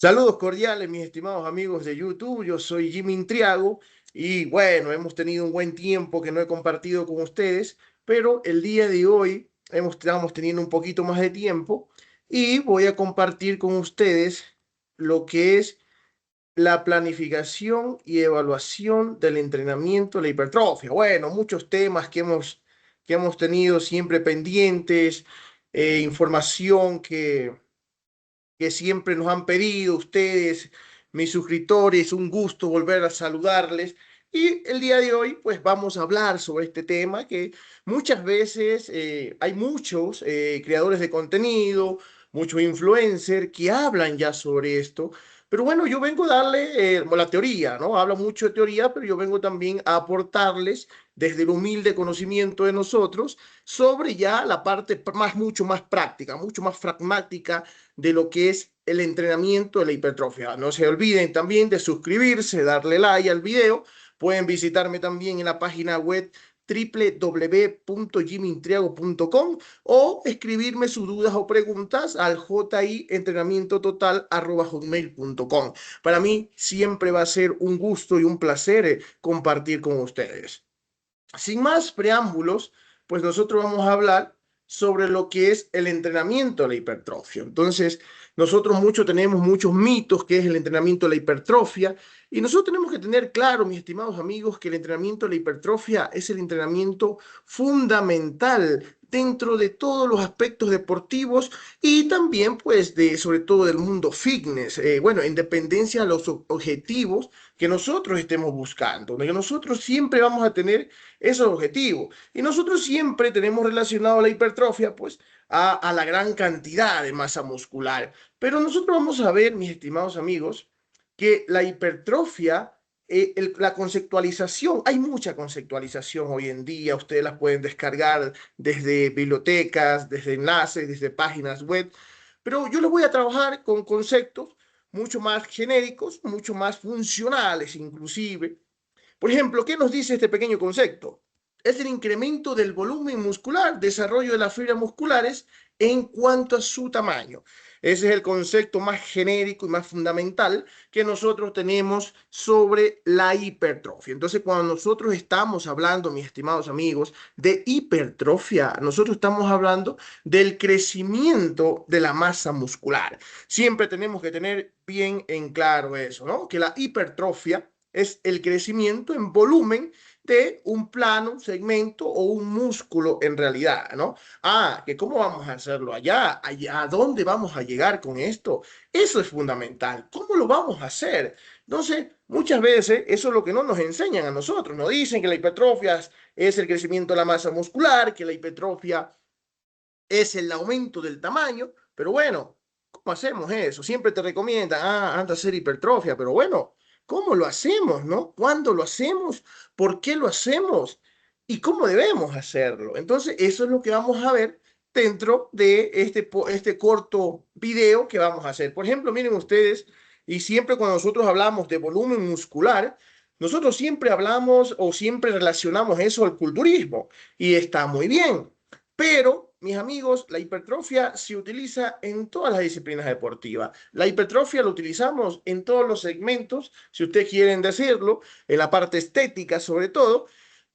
Saludos cordiales, mis estimados amigos de YouTube. Yo soy Jimmy Intriago y bueno, hemos tenido un buen tiempo que no he compartido con ustedes, pero el día de hoy estamos teniendo un poquito más de tiempo y voy a compartir con ustedes lo que es la planificación y evaluación del entrenamiento, la hipertrofia. Bueno, muchos temas que hemos tenido siempre pendientes, información que siempre nos han pedido ustedes, mis suscriptores, un gusto volver a saludarles. Y el día de hoy, pues vamos a hablar sobre este tema que muchas veces hay muchos creadores de contenido, muchos influencers que hablan ya sobre esto. Pero bueno, yo vengo a darle la teoría, ¿no? Habla mucho de teoría, pero yo vengo también a aportarles desde el humilde conocimiento de nosotros sobre ya la parte más, mucho más práctica, mucho más pragmática de lo que es el entrenamiento de la hipertrofia. No se olviden también de suscribirse, darle like al video. Pueden visitarme también en la página web www.jimintriago.com o escribirme sus dudas o preguntas al jientrenamientototal@hotmail.com. Para mí siempre va a ser un gusto y un placer compartir con ustedes. Sin más preámbulos, pues nosotros vamos a hablar sobre lo que es el entrenamiento de la hipertrofia. Entonces, nosotros tenemos muchos mitos que es el entrenamiento de la hipertrofia y nosotros tenemos que tener claro, mis estimados amigos, que el entrenamiento de la hipertrofia es el entrenamiento fundamental dentro de todos los aspectos deportivos y también, pues, sobre todo del mundo fitness. Bueno, en dependencia de los objetivos que nosotros estemos buscando, de que nosotros siempre vamos a tener esos objetivos. Y nosotros siempre tenemos relacionado la hipertrofia, pues, a la gran cantidad de masa muscular. Pero nosotros vamos a ver, mis estimados amigos, que la hipertrofia, la conceptualización, hay mucha conceptualización hoy en día, ustedes las pueden descargar desde bibliotecas, desde enlaces, desde páginas web, pero yo les voy a trabajar con conceptos mucho más genéricos, mucho más funcionales inclusive. Por ejemplo, ¿qué nos dice este pequeño concepto? Es el incremento del volumen muscular, desarrollo de las fibras musculares en cuanto a su tamaño. Ese es el concepto más genérico y más fundamental que nosotros tenemos sobre la hipertrofia. Entonces, cuando nosotros estamos hablando, mis estimados amigos, de hipertrofia, nosotros estamos hablando del crecimiento de la masa muscular. Siempre tenemos que tener bien en claro eso, ¿no? Que la hipertrofia es el crecimiento en volumen de un plano, segmento o un músculo en realidad, ¿no? Que cómo vamos a hacerlo allá, ¿a dónde vamos a llegar con esto? Eso es fundamental. ¿Cómo lo vamos a hacer? Entonces, muchas veces eso es lo que no nos enseñan a nosotros. Nos dicen que la hipertrofia es el crecimiento de la masa muscular, que la hipertrofia es el aumento del tamaño, pero bueno, ¿cómo hacemos eso? Siempre te recomiendan, anda a hacer hipertrofia, pero bueno, ¿cómo lo hacemos, no? ¿Cuándo lo hacemos? ¿Por qué lo hacemos? ¿Y cómo debemos hacerlo? Entonces, eso es lo que vamos a ver dentro de este corto video que vamos a hacer. Por ejemplo, miren ustedes, y siempre cuando nosotros hablamos de volumen muscular, nosotros siempre hablamos o siempre relacionamos eso al culturismo, y está muy bien. Pero, mis amigos, la hipertrofia se utiliza en todas las disciplinas deportivas. La hipertrofia la utilizamos en todos los segmentos, si ustedes quieren decirlo, en la parte estética sobre todo.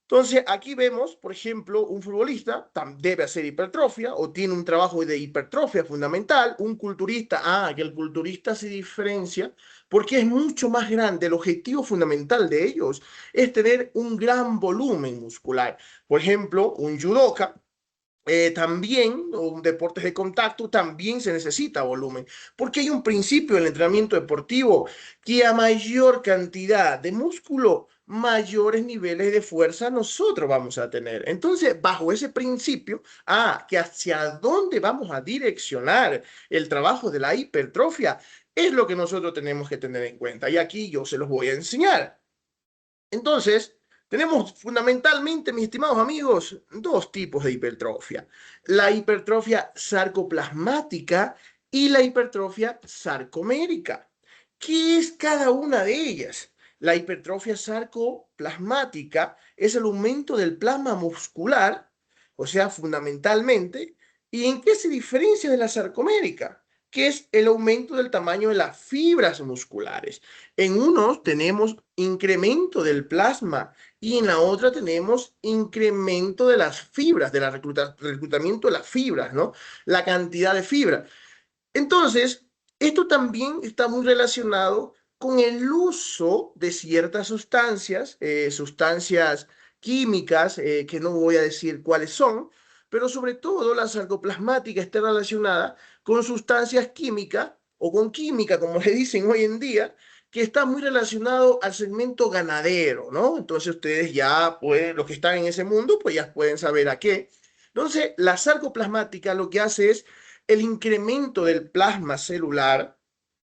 Entonces, aquí vemos, por ejemplo, un futbolista debe hacer hipertrofia o tiene un trabajo de hipertrofia fundamental. Un culturista, que el culturista se diferencia porque es mucho más grande. El objetivo fundamental de ellos es tener un gran volumen muscular. Por ejemplo, un judoka también, o deportes de contacto, también se necesita volumen, porque hay un principio del entrenamiento deportivo que a mayor cantidad de músculo, mayores niveles de fuerza nosotros vamos a tener. Entonces, bajo ese principio, que hacia dónde vamos a direccionar el trabajo de la hipertrofia, es lo que nosotros tenemos que tener en cuenta. Y aquí yo se los voy a enseñar. Entonces, tenemos fundamentalmente, mis estimados amigos, dos tipos de hipertrofia. La hipertrofia sarcoplasmática y la hipertrofia sarcomérica. ¿Qué es cada una de ellas? La hipertrofia sarcoplasmática es el aumento del plasma muscular, o sea, fundamentalmente. ¿Y en qué se diferencia de la sarcomérica? que es el aumento del tamaño de las fibras musculares. En unos tenemos incremento del plasma y en la otra tenemos incremento de las fibras, de reclutamiento de las fibras, ¿no? La cantidad de fibra. Entonces, esto también está muy relacionado con el uso de ciertas sustancias, sustancias químicas, que no voy a decir cuáles son, pero sobre todo la sarcoplasmática está relacionada con sustancias químicas o con química, como le dicen hoy en día, que está muy relacionado al segmento ganadero, ¿no? Entonces ustedes ya pueden, los que están en ese mundo, pues ya pueden saber a qué. Entonces, la sarcoplasmática lo que hace es el incremento del plasma celular,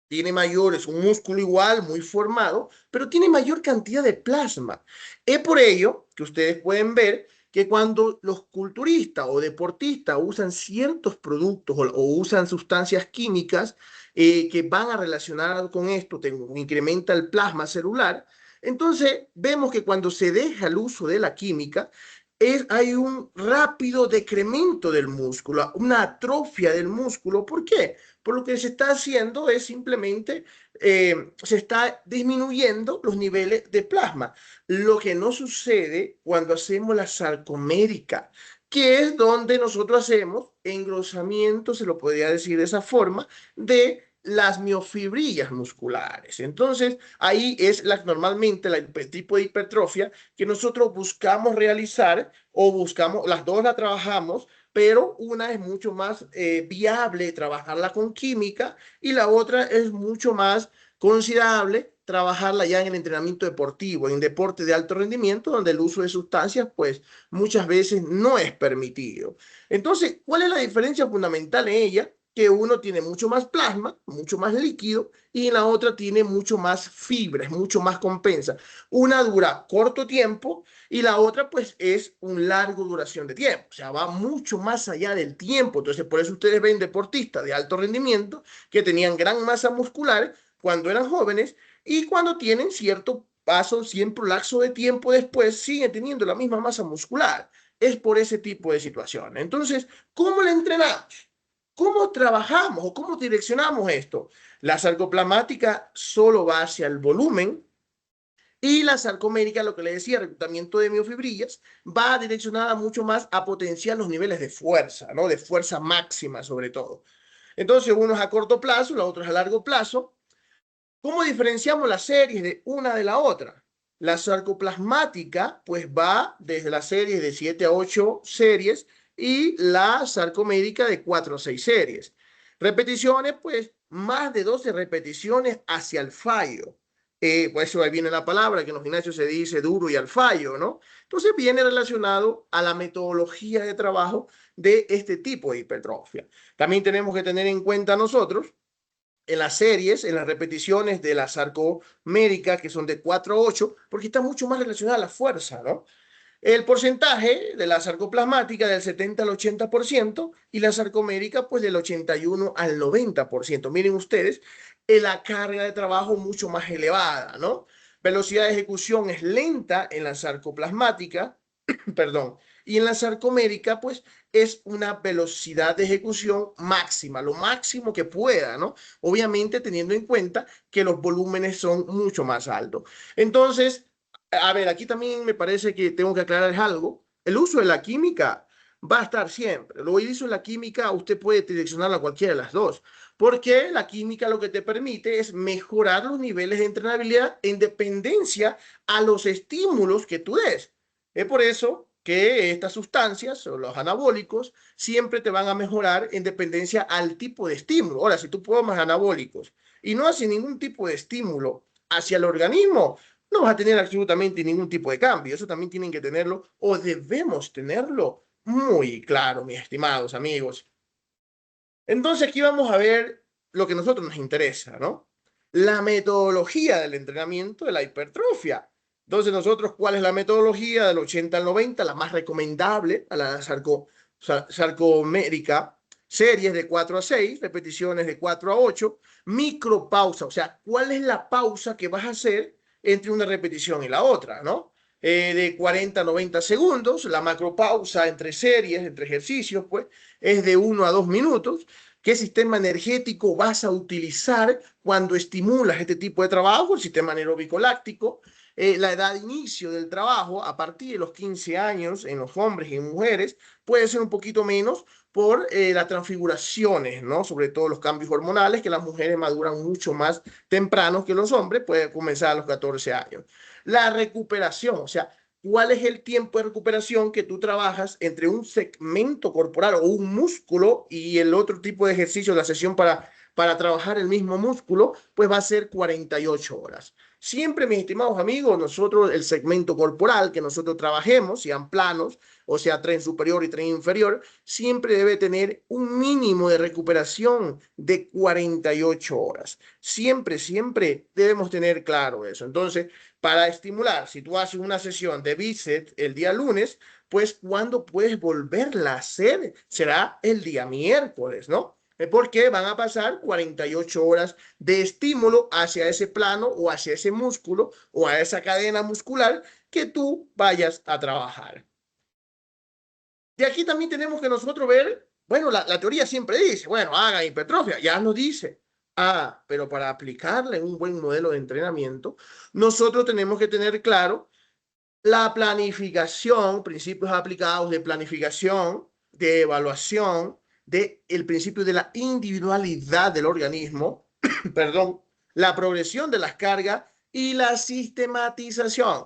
tiene mayores, un músculo igual, muy formado, pero tiene mayor cantidad de plasma. Es por ello que ustedes pueden ver que cuando los culturistas o deportistas usan ciertos productos o usan sustancias químicas que van a relacionar con esto, incrementa el plasma celular, entonces vemos que cuando se deja el uso de la química, hay un rápido decremento del músculo, una atrofia del músculo. ¿Por qué? Por lo que se está haciendo es simplemente, se está disminuyendo los niveles de plasma, lo que no sucede cuando hacemos la sarcomérica, que es donde nosotros hacemos engrosamiento, se lo podría decir de esa forma, de las miofibrillas musculares. Entonces, ahí es normalmente el tipo de hipertrofia que nosotros buscamos realizar o buscamos, las dos la trabajamos, pero una es mucho más viable trabajarla con química y la otra es mucho más considerable trabajarla ya en el entrenamiento deportivo, en deporte de alto rendimiento, donde el uso de sustancias, pues muchas veces no es permitido. Entonces, ¿cuál es la diferencia fundamental en ella? Que uno tiene mucho más plasma, mucho más líquido, y en la otra tiene mucho más fibra, es mucho más compensa. Una dura corto tiempo y la otra pues es un largo duración de tiempo, o sea, va mucho más allá del tiempo. Entonces, por eso ustedes ven deportistas de alto rendimiento que tenían gran masa muscular cuando eran jóvenes y cuando tienen cierto paso, siempre lapso de tiempo después, siguen teniendo la misma masa muscular. Es por ese tipo de situación. Entonces, ¿cómo le entrenamos? ¿Cómo trabajamos o cómo direccionamos esto? La sarcoplasmática solo va hacia el volumen, y la sarcomérica, lo que le decía, reclutamiento de miofibrillas, va direccionada mucho más a potenciar los niveles de fuerza, ¿no? De fuerza máxima, sobre todo. Entonces, uno es a corto plazo, la otra es a largo plazo. ¿Cómo diferenciamos las series de una de la otra? La sarcoplasmática, pues va desde las series de 7 a 8 series y la sarcomérica de 4 a 6 series. Repeticiones, pues más de 12 repeticiones hacia el fallo. Por eso ahí viene la palabra que en los gimnasios se dice duro y al fallo, ¿no? Entonces viene relacionado a la metodología de trabajo de este tipo de hipertrofia. También tenemos que tener en cuenta nosotros en las series, en las repeticiones de la sarcomérica, que son de 4 a 8, porque está mucho más relacionada a la fuerza, ¿no? El porcentaje de la sarcoplasmática del 70 al 80% y la sarcomérica pues del 81 al 90%. Miren ustedes, la carga de trabajo mucho más elevada, ¿no? Velocidad de ejecución es lenta en la sarcoplasmática, perdón, y en la sarcomérica, pues es una velocidad de ejecución máxima, lo máximo que pueda, ¿no? Obviamente teniendo en cuenta que los volúmenes son mucho más altos. Entonces, a ver, aquí también me parece que tengo que aclarar algo. El uso de la química va a estar siempre. Lo que hizo la química, usted puede direccionarla a cualquiera de las dos, porque la química lo que te permite es mejorar los niveles de entrenabilidad en dependencia a los estímulos que tú des. Es por eso que estas sustancias o los anabólicos siempre te van a mejorar en dependencia al tipo de estímulo. Ahora, si tú tomas anabólicos y no haces ningún tipo de estímulo hacia el organismo, no vas a tener absolutamente ningún tipo de cambio. Eso también tienen que tenerlo o debemos tenerlo muy claro, mis estimados amigos. Entonces aquí vamos a ver lo que a nosotros nos interesa, ¿no? La metodología del entrenamiento de la hipertrofia. Entonces nosotros, ¿cuál es la metodología del 80 al 90? La más recomendable a la sarcomérica, series de 4 a 6, repeticiones de 4 a 8, micropausa, o sea, ¿cuál es la pausa que vas a hacer entre una repetición y la otra, ¿no? De 40 a 90 segundos, la macropausa entre series, entre ejercicios, pues, es de 1 a 2 minutos, qué sistema energético vas a utilizar cuando estimulas este tipo de trabajo, el sistema anaeróbico láctico, la edad de inicio del trabajo a partir de los 15 años en los hombres y en mujeres puede ser un poquito menos por las transfiguraciones, ¿no? Sobre todo los cambios hormonales, que las mujeres maduran mucho más temprano que los hombres, puede comenzar a los 14 años. La recuperación, o sea, ¿cuál es el tiempo de recuperación que tú trabajas entre un segmento corporal o un músculo y el otro tipo de ejercicio, la sesión para trabajar el mismo músculo? Pues va a ser 48 horas. Siempre, mis estimados amigos, nosotros el segmento corporal que nosotros trabajemos, sean planos, o sea, tren superior y tren inferior, siempre debe tener un mínimo de recuperación de 48 horas. Siempre, siempre debemos tener claro eso. Entonces, para estimular, si tú haces una sesión de bíceps el día lunes, pues ¿cuándo puedes volverla a hacer? Será el día miércoles, ¿no? Porque van a pasar 48 horas de estímulo hacia ese plano o hacia ese músculo o a esa cadena muscular que tú vayas a trabajar. De aquí también tenemos que nosotros ver, bueno, la teoría siempre dice, bueno, hagan hipertrofia, ya nos dice. Ah, pero para aplicarle un buen modelo de entrenamiento, nosotros tenemos que tener claro la planificación, principios aplicados de planificación, de evaluación, de el principio de la individualidad del organismo, perdón, la progresión de las cargas y la sistematización.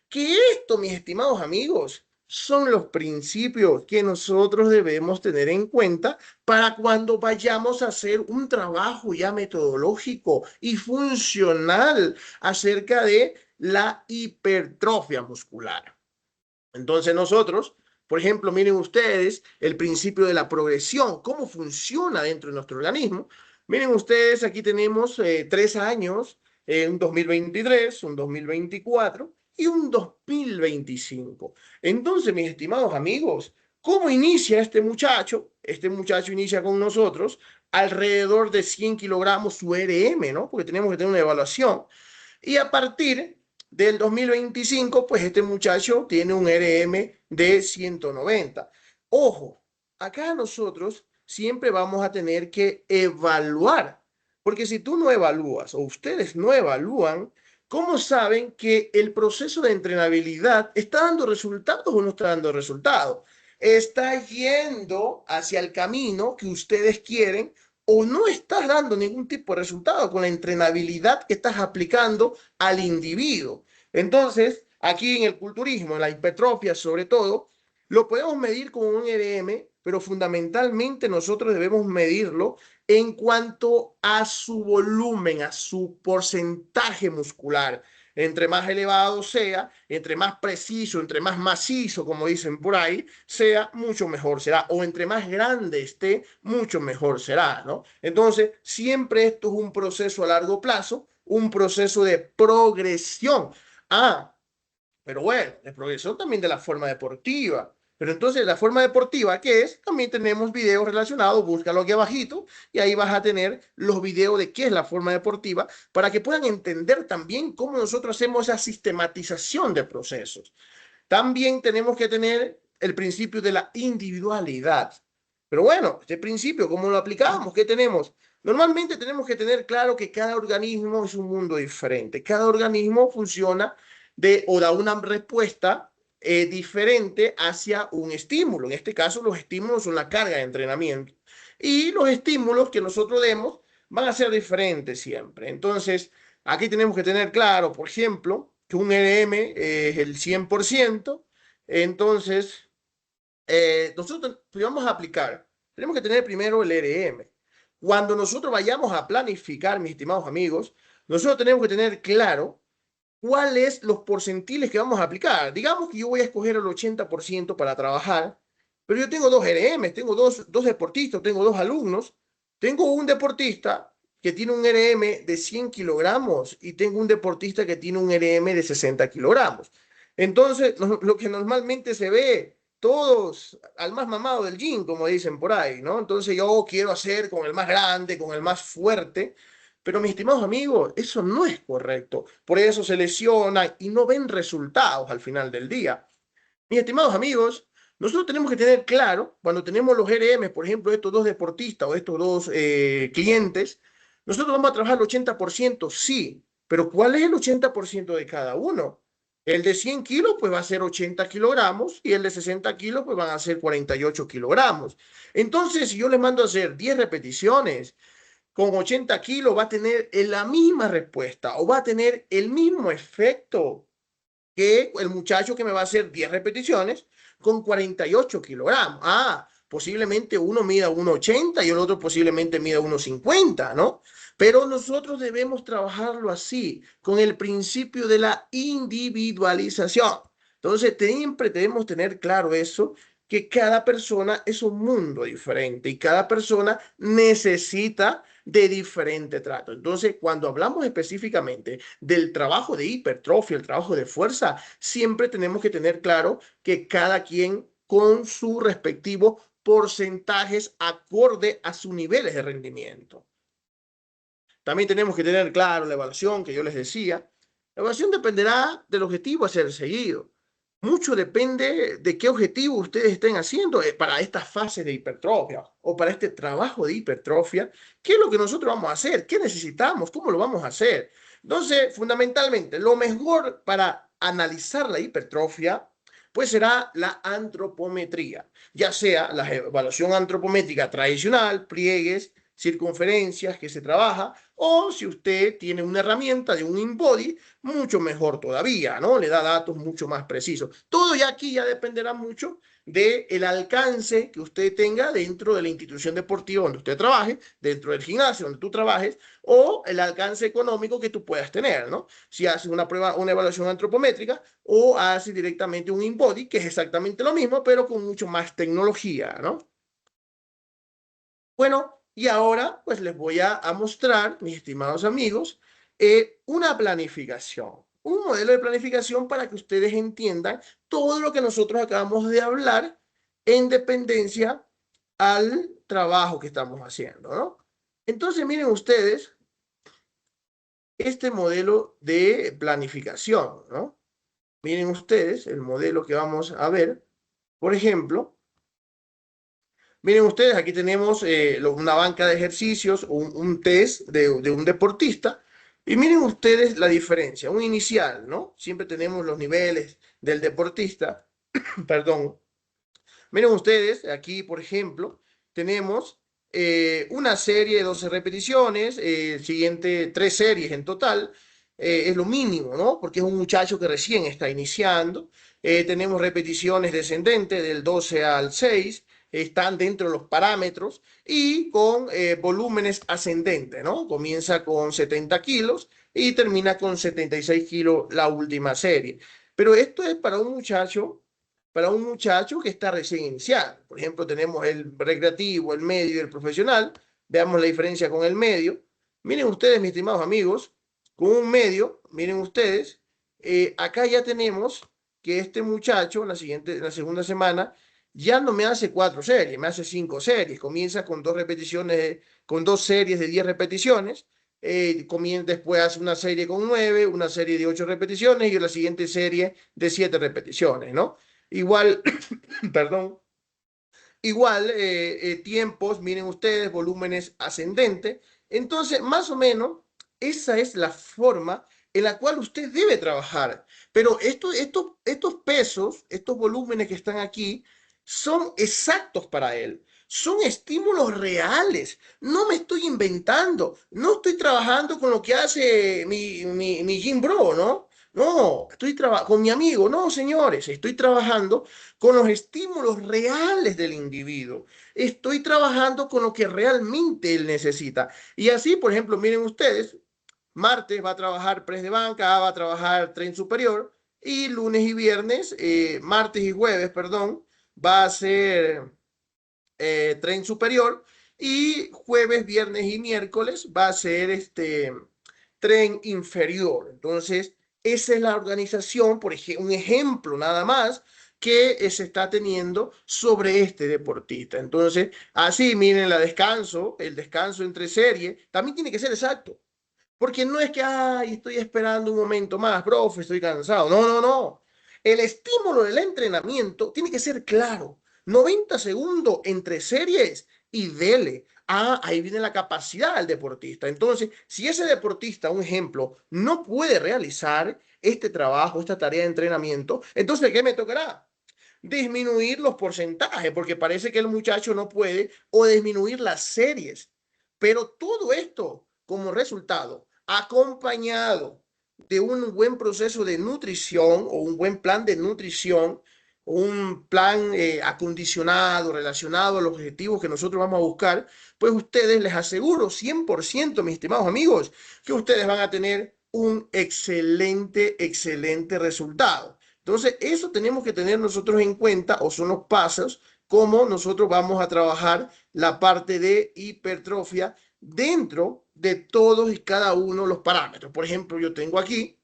Que esto, mis estimados amigos, son los principios que nosotros debemos tener en cuenta para cuando vayamos a hacer un trabajo ya metodológico y funcional acerca de la hipertrofia muscular. Entonces nosotros, por ejemplo, miren ustedes el principio de la progresión, cómo funciona dentro de nuestro organismo. Miren ustedes, aquí tenemos 3 años, un 2023, un 2024 y un 2025. Entonces, mis estimados amigos, ¿cómo inicia este muchacho? Este muchacho inicia con nosotros alrededor de 100 kilogramos su RM, ¿no? Porque tenemos que tener una evaluación. Y a partir del 2025, pues este muchacho tiene un RM de 190. Ojo, acá nosotros siempre vamos a tener que evaluar, porque si tú no evalúas o ustedes no evalúan, ¿cómo saben que el proceso de entrenabilidad está dando resultados o no está dando resultados? ¿Está yendo hacia el camino que ustedes quieren o no estás dando ningún tipo de resultado con la entrenabilidad que estás aplicando al individuo? Entonces, aquí en el culturismo, en la hipertrofia sobre todo, lo podemos medir con un RM, pero fundamentalmente nosotros debemos medirlo en cuanto a su volumen, a su porcentaje muscular. Entre más elevado sea, entre más preciso, entre más macizo, como dicen por ahí, sea, mucho mejor será. O entre más grande esté, mucho mejor será, ¿no? Entonces, siempre esto es un proceso a largo plazo, un proceso de progresión. Ah, pero bueno, de progresión también de la forma deportiva. Pero entonces, la forma deportiva, ¿qué es? También tenemos videos relacionados, búscalo aquí abajito, y ahí vas a tener los videos de qué es la forma deportiva, para que puedan entender también cómo nosotros hacemos esa sistematización de procesos. También tenemos que tener el principio de la individualidad. Pero bueno, este principio, ¿cómo lo aplicamos? ¿Qué tenemos? Normalmente tenemos que tener claro que cada organismo es un mundo diferente. Cada organismo funciona o da una respuesta diferente hacia un estímulo. En este caso, los estímulos son la carga de entrenamiento. Y los estímulos que nosotros demos van a ser diferentes siempre. Entonces, aquí tenemos que tener claro, por ejemplo, que un RM es el 100%. Entonces, nosotros vamos a aplicar, tenemos que tener primero el RM. Cuando nosotros vayamos a planificar, mis estimados amigos, nosotros tenemos que tener claro cuáles los porcentiles que vamos a aplicar. Digamos que yo voy a escoger el 80% para trabajar, pero yo tengo dos RM, tengo dos deportistas, tengo dos alumnos. Tengo un deportista que tiene un RM de 100 kilogramos y tengo un deportista que tiene un RM de 60 kilogramos. Entonces, lo que normalmente se ve, todos al más mamado del gym, como dicen por ahí, ¿no? Entonces yo quiero hacer con el más grande, con el más fuerte, pero mis estimados amigos, eso no es correcto. Por eso se lesionan y no ven resultados al final del día. Mis estimados amigos, nosotros tenemos que tener claro, cuando tenemos los RM, por ejemplo, estos dos deportistas o estos dos clientes, nosotros vamos a trabajar el 80%, sí, pero ¿cuál es el 80% de cada uno? El de 100 kilos, pues va a ser 80 kilogramos y el de 60 kilos, pues van a ser 48 kilogramos. Entonces, si yo les mando a hacer 10 repeticiones con 80 kilos, va a tener la misma respuesta o va a tener el mismo efecto que el muchacho que me va a hacer 10 repeticiones con 48 kilogramos. Posiblemente uno mida 1,80 y el otro posiblemente mida 1,50, ¿no? Pero nosotros debemos trabajarlo así, con el principio de la individualización. Entonces, siempre debemos tener claro eso, que cada persona es un mundo diferente y cada persona necesita de diferente trato. Entonces, cuando hablamos específicamente del trabajo de hipertrofia, el trabajo de fuerza, siempre tenemos que tener claro que cada quien con sus respectivos porcentajes acorde a sus niveles de rendimiento. También tenemos que tener claro la evaluación que yo les decía. La evaluación dependerá del objetivo a ser seguido. Mucho depende de qué objetivo ustedes estén haciendo para estas fases de hipertrofia o para este trabajo de hipertrofia. ¿Qué es lo que nosotros vamos a hacer? ¿Qué necesitamos? ¿Cómo lo vamos a hacer? Entonces, fundamentalmente, lo mejor para analizar la hipertrofia, pues será la antropometría, ya sea la evaluación antropométrica tradicional, pliegues, circunferencias que se trabaja, o si usted tiene una herramienta de un InBody, mucho mejor todavía, ¿no? Le da datos mucho más precisos. Todo ya aquí ya dependerá mucho del alcance que usted tenga dentro de la institución deportiva donde usted trabaje, dentro del gimnasio donde tú trabajes, o el alcance económico que tú puedas tener, ¿no? Si haces una prueba, una evaluación antropométrica o haces directamente un InBody, que es exactamente lo mismo, pero con mucho más tecnología, ¿no? Bueno, y ahora pues les voy a mostrar, mis estimados amigos, una planificación, un modelo de planificación para que ustedes entiendan todo lo que nosotros acabamos de hablar en dependencia al trabajo que estamos haciendo, ¿no? Entonces, miren ustedes este modelo de planificación, ¿no? Miren ustedes el modelo que vamos a ver. Por ejemplo, miren ustedes, aquí tenemos una banca de ejercicios, un test de un deportista. Y miren ustedes la diferencia, un inicial, ¿no? Siempre tenemos los niveles del deportista, perdón. Miren ustedes, aquí, por ejemplo, tenemos una serie de 12 repeticiones, siguiente 3 series en total, es lo mínimo, ¿no? Porque es un muchacho que recién está iniciando. Tenemos repeticiones descendentes del 12 al 6, están dentro de los parámetros y con volúmenes ascendentes, ¿no? Comienza con 70 kilos y termina con 76 kilos la última serie. Pero esto es para un muchacho que está recién iniciando. Por ejemplo, tenemos el recreativo, el medio y el profesional. Veamos la diferencia con el medio. Miren ustedes, mis estimados amigos, con un medio, miren ustedes, acá ya tenemos que este muchacho en la segunda semana, ya no me hace 4 series, me hace 5 series. Comienza con 2 repeticiones, con 2 series de 10 repeticiones. Después hace una serie con 9, una serie de 8 repeticiones y la siguiente serie de 7 repeticiones, ¿no? Igual, perdón, igual tiempos, miren ustedes, volúmenes ascendentes. Entonces, más o menos, esa es la forma en la cual usted debe trabajar. Pero estos pesos, estos volúmenes que están aquí, son exactos para él. Son estímulos reales. No me estoy inventando. No estoy trabajando con lo que hace mi gym bro, ¿no? No, estoy trabajando con mi amigo. No, señores, estoy trabajando con los estímulos reales del individuo. Estoy trabajando con lo que realmente él necesita. Y así, por ejemplo, miren ustedes, martes va a trabajar press de banca, va a trabajar tren superior y lunes y viernes, martes y jueves, perdón, va a ser tren superior y jueves, viernes y miércoles va a ser tren inferior. Entonces, esa es la organización, por ejemplo, un ejemplo nada más que se está teniendo sobre este deportista. Entonces, así miren el descanso entre series, también tiene que ser exacto. Porque no es que, ay, estoy esperando un momento más, profe, estoy cansado. No, no, no. El estímulo del entrenamiento tiene que ser claro. 90 segundos entre series y dele. Ah, ahí viene la capacidad del deportista. Entonces, si ese deportista, un ejemplo, no puede realizar este trabajo, esta tarea de entrenamiento, entonces, ¿qué me tocará? Disminuir los porcentajes, porque parece que el muchacho no puede, o disminuir las series. Pero todo esto como resultado, acompañado de un buen proceso de nutrición o un buen plan de nutrición, un plan acondicionado, relacionado a los objetivos que nosotros vamos a buscar, pues ustedes les aseguro 100%, mis estimados amigos, que ustedes van a tener un excelente, excelente resultado. Entonces, eso tenemos que tener nosotros en cuenta, o son los pasos, cómo nosotros vamos a trabajar la parte de hipertrofia dentro de todos y cada uno de los parámetros. Por ejemplo, yo tengo aquí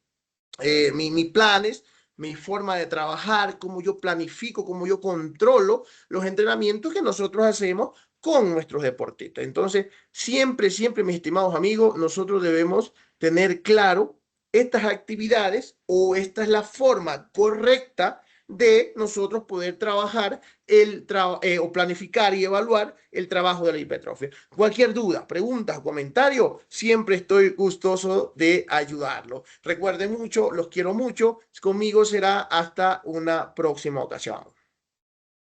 mis planes, mi forma de trabajar, cómo yo planifico, cómo yo controlo los entrenamientos que nosotros hacemos con nuestros deportistas. Entonces, siempre, siempre, mis estimados amigos, nosotros debemos tener claro estas actividades o esta es la forma correcta de nosotros poder trabajar o planificar y evaluar el trabajo de la hipertrofia. Cualquier duda, pregunta o comentario, siempre estoy gustoso de ayudarlo. Recuerden mucho, los quiero mucho. Conmigo será hasta una próxima ocasión.